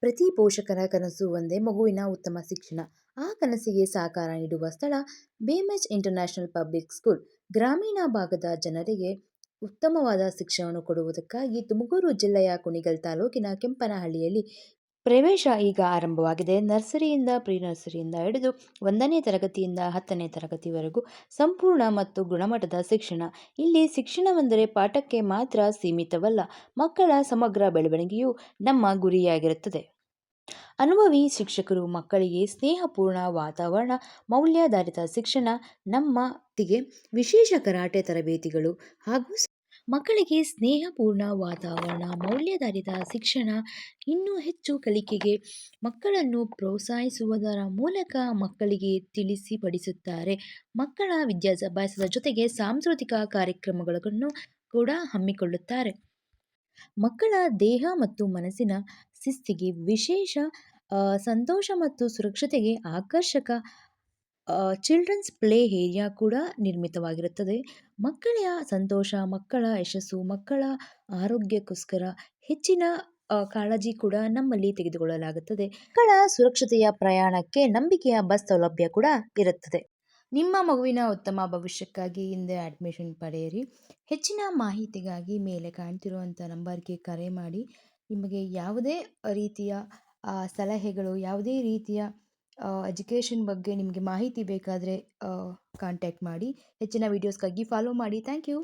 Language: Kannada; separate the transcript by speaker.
Speaker 1: ಪ್ರತಿ ಪೋಷಕರ ಕನಸು ಒಂದೇ, ಮಗುವಿನ ಉತ್ತಮ ಶಿಕ್ಷಣ. ಆ ಕನಸಿಗೆ ಸಾಕಾರ ನೀಡುವ ಸ್ಥಳ ಬೇಮೆಜ್ ಇಂಟರ್ನ್ಯಾಷನಲ್ ಪಬ್ಲಿಕ್ ಸ್ಕೂಲ್. ಗ್ರಾಮೀಣ ಭಾಗದ ಜನರಿಗೆ ಉತ್ತಮವಾದ ಶಿಕ್ಷಣವನ್ನು ಕೊಡುವುದಕ್ಕಾಗಿ ತುಮಕೂರು ಜಿಲ್ಲೆಯ ಕುಣಿಗಲ್ ತಾಲೂಕಿನ ಕೆಂಪನಹಳ್ಳಿಯಲ್ಲಿ ಪ್ರವೇಶ ಈಗ ಆರಂಭವಾಗಿದೆ. ನರ್ಸರಿಯಿಂದ ಪ್ರಿ ನರ್ಸರಿಯಿಂದ ಹಿಡಿದು 1ನೇ ತರಗತಿಯಿಂದ 10ನೇ ತರಗತಿವರೆಗೂ ಸಂಪೂರ್ಣ ಮತ್ತು ಗುಣಮಟ್ಟದ ಶಿಕ್ಷಣ. ಇಲ್ಲಿ ಶಿಕ್ಷಣವೆಂದರೆ ಪಾಠಕ್ಕೆ ಮಾತ್ರ ಸೀಮಿತವಲ್ಲ, ಮಕ್ಕಳ ಸಮಗ್ರ ಬೆಳವಣಿಗೆಯು ನಮ್ಮ ಗುರಿಯಾಗಿರುತ್ತದೆ. ಅನುಭವಿ ಶಿಕ್ಷಕರು, ಮಕ್ಕಳಿಗೆ ಸ್ನೇಹಪೂರ್ಣ ವಾತಾವರಣ, ಮೌಲ್ಯಾಧಾರಿತ ಶಿಕ್ಷಣ. ನಮ್ಮೊಂದಿಗೆ ವಿಶೇಷ ಕರಾಟೆ ತರಬೇತಿಗಳು ಹಾಗೂ ಮಕ್ಕಳಿಗೆ ಸ್ನೇಹಪೂರ್ಣ ವಾತಾವರಣ, ಮೌಲ್ಯಾಧಾರಿತ ಶಿಕ್ಷಣ. ಇನ್ನೂ ಹೆಚ್ಚು ಕಲಿಕೆಗೆ ಮಕ್ಕಳನ್ನು ಪ್ರೋತ್ಸಾಹಿಸುವುದರ ಮೂಲಕ ಮಕ್ಕಳಿಗೆ ತಿಳಿಸಿಪಡಿಸುತ್ತಾರೆ. ಮಕ್ಕಳ ವಿದ್ಯಾಭ್ಯಾಸದ ಜೊತೆಗೆ ಸಾಂಸ್ಕೃತಿಕ ಕಾರ್ಯಕ್ರಮಗಳನ್ನು ಕೂಡ ಹಮ್ಮಿಕೊಳ್ಳುತ್ತಾರೆ. ಮಕ್ಕಳ ದೇಹ ಮತ್ತು ಮನಸ್ಸಿನ ಶಿಸ್ತಿಗೆ ವಿಶೇಷ ಸಂತೋಷ ಮತ್ತು ಸುರಕ್ಷತೆಗೆ ಆಕರ್ಷಕ ಚಿಲ್ಡ್ರನ್ಸ್ ಪ್ಲೇ ಏರಿಯಾ ಕೂಡ ನಿರ್ಮಿತವಾಗಿರುತ್ತದೆ. ಮಕ್ಕಳ ಸಂತೋಷ, ಮಕ್ಕಳ ಯಶಸ್ಸು, ಮಕ್ಕಳ ಆರೋಗ್ಯಕ್ಕೋಸ್ಕರ ಹೆಚ್ಚಿನ ಕಾಳಜಿ ಕೂಡ ನಮ್ಮಲ್ಲಿ ತೆಗೆದುಕೊಳ್ಳಲಾಗುತ್ತದೆ. ಮಕ್ಕಳ ಸುರಕ್ಷತೆಯ ಪ್ರಯಾಣಕ್ಕೆ ನಂಬಿಕೆಯ ಬಸ್ ಸೌಲಭ್ಯ ಕೂಡ ಇರುತ್ತದೆ. ನಿಮ್ಮ ಮಗುವಿನ ಉತ್ತಮ ಭವಿಷ್ಯಕ್ಕಾಗಿ ಹಿಂದೆ ಅಡ್ಮಿಷನ್ ಪಡೆಯಿರಿ. ಹೆಚ್ಚಿನ ಮಾಹಿತಿಗಾಗಿ ಮೇಲೆ ಕಾಣ್ತಿರುವಂಥ ನಂಬರ್ಗೆ ಕರೆ ಮಾಡಿ. ನಿಮಗೆ ಯಾವುದೇ ರೀತಿಯ ಸಲಹೆಗಳು, ಯಾವುದೇ ರೀತಿಯ ಎಜುಕೇಷನ್ ಬಗ್ಗೆ ನಿಮಗೆ ಮಾಹಿತಿ ಬೇಕಾದರೆ ಕಾಂಟ್ಯಾಕ್ಟ್ ಮಾಡಿ. ಹೆಚ್ಚಿನ ವೀಡಿಯೋಸ್ಗಾಗಿ ಫಾಲೋ ಮಾಡಿ. Thank you.